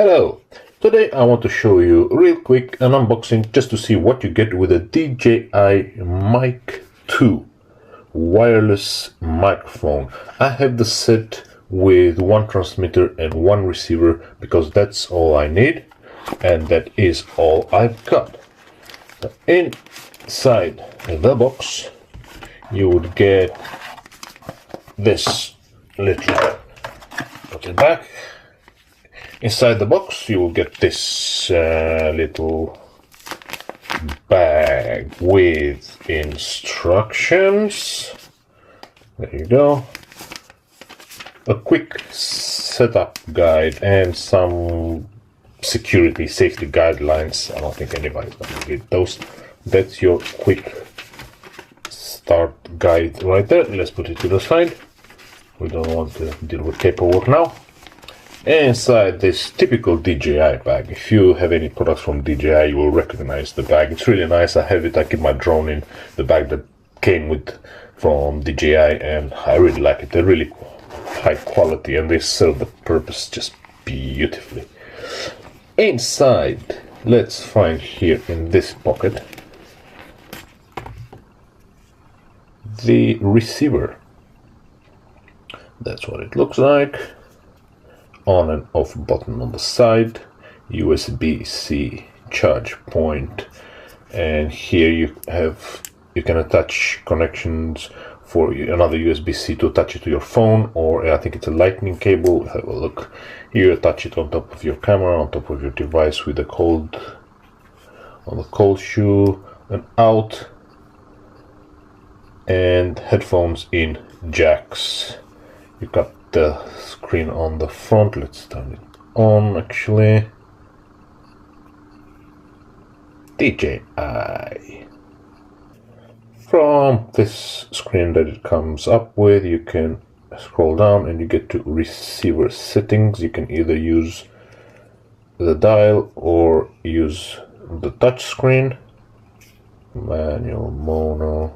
Hello! Today I want to show you real quick an unboxing just to see what you get with a DJI Mic 2 wireless microphone. I have the set with one transmitter and one receiver because that's all I need, and that is all I've got. Inside the box you would get this little, put it back. Inside the box you will get this little bag with instructions. There you go. A quick setup guide and some security safety guidelines. I don't think anybody's going to read those. That's your quick start guide right there. Let's put it to the side. We don't want to deal with paperwork now. Inside this typical DJI bag, if you have any products from DJI, you will recognize the bag. It's really nice. I have it. I keep my drone in the bag that came with from DJI, and I really like it. They're really high quality and they serve the purpose just beautifully. Inside, let's find here in this pocket the receiver. That's what it looks like. On and off button on the side, USB-C charge point, and here you can attach connections for another USB-C to attach it to your phone, or I think it's a lightning cable. Have a look. You attach it on top of your camera, on top of your device with the cold shoe, and out, and headphones in jacks. You got the screen on the front. Let's turn it on. Actually, DJI. From this screen that it comes up with, you can scroll down and you get to receiver settings. You can either use the dial or use the touch screen. Manual, mono.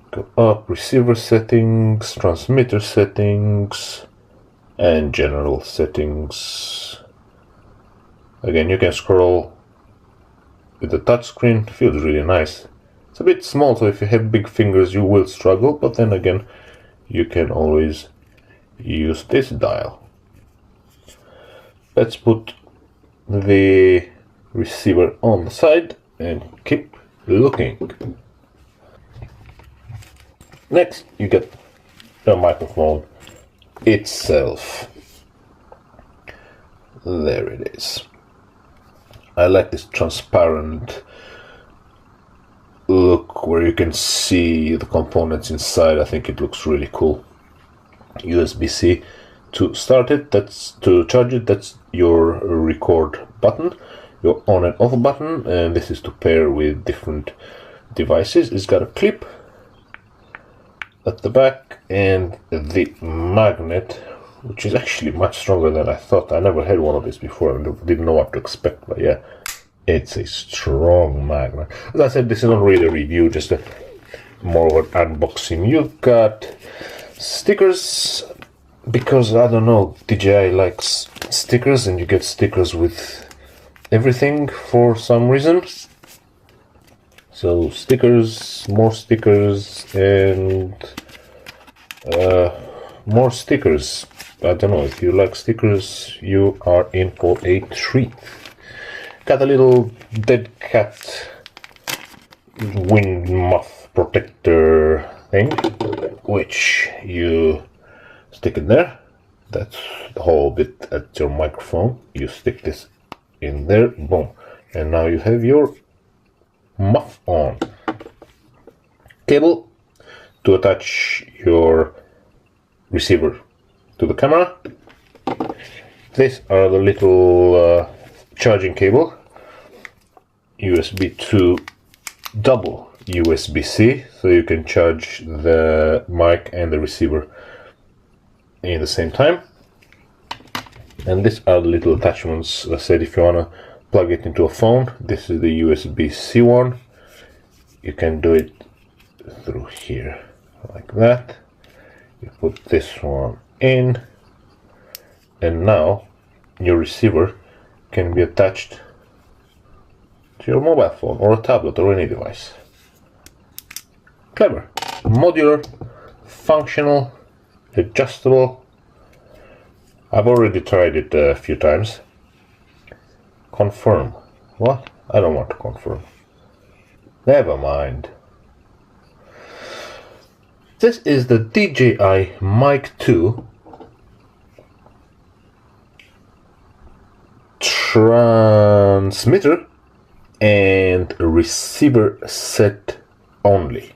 Go up, receiver settings, transmitter settings, and general settings. Again, you can scroll with the touch screen. Feels really nice. It's a bit small, so if you have big fingers you will struggle, but then again you can always use this dial. Let's put the receiver on the side and keep looking. Next, you get the microphone itself. There it is. I like this transparent look where you can see the components inside. I think it looks really cool. USB-C to start it, that's to charge it, that's your record button, your on and off button, and this is to pair with different devices. It's got a clip at the back and the magnet, which is actually much stronger than I thought. I never had one of these before and didn't know what to expect, but yeah, it's a strong magnet. As I said, this is not really a review, just more of an unboxing. You've got stickers, because I don't know, DJI likes stickers and you get stickers with everything for some reason. So stickers, more stickers, and more stickers. I don't know, if you like stickers, you are in for a treat. Got a little dead cat wind muff protector thing, which you stick it there. That's the whole bit at your microphone. You stick this in there, boom, and now you have your muff on. Cable to attach your receiver to the camera. These are the little charging cable, USB to double USB-C, so you can charge the mic and the receiver in the same time. And these are the little attachments. As I said, if you want to plug it into a phone, this is the USB-C one. You can do it through here like that. You put this one in, and now your receiver can be attached to your mobile phone or a tablet or any device. Clever. Modular, functional, adjustable. I've already tried it a few times. Confirm. What? I don't want to confirm. Never mind. This is the DJI Mic 2 transmitter and receiver set only.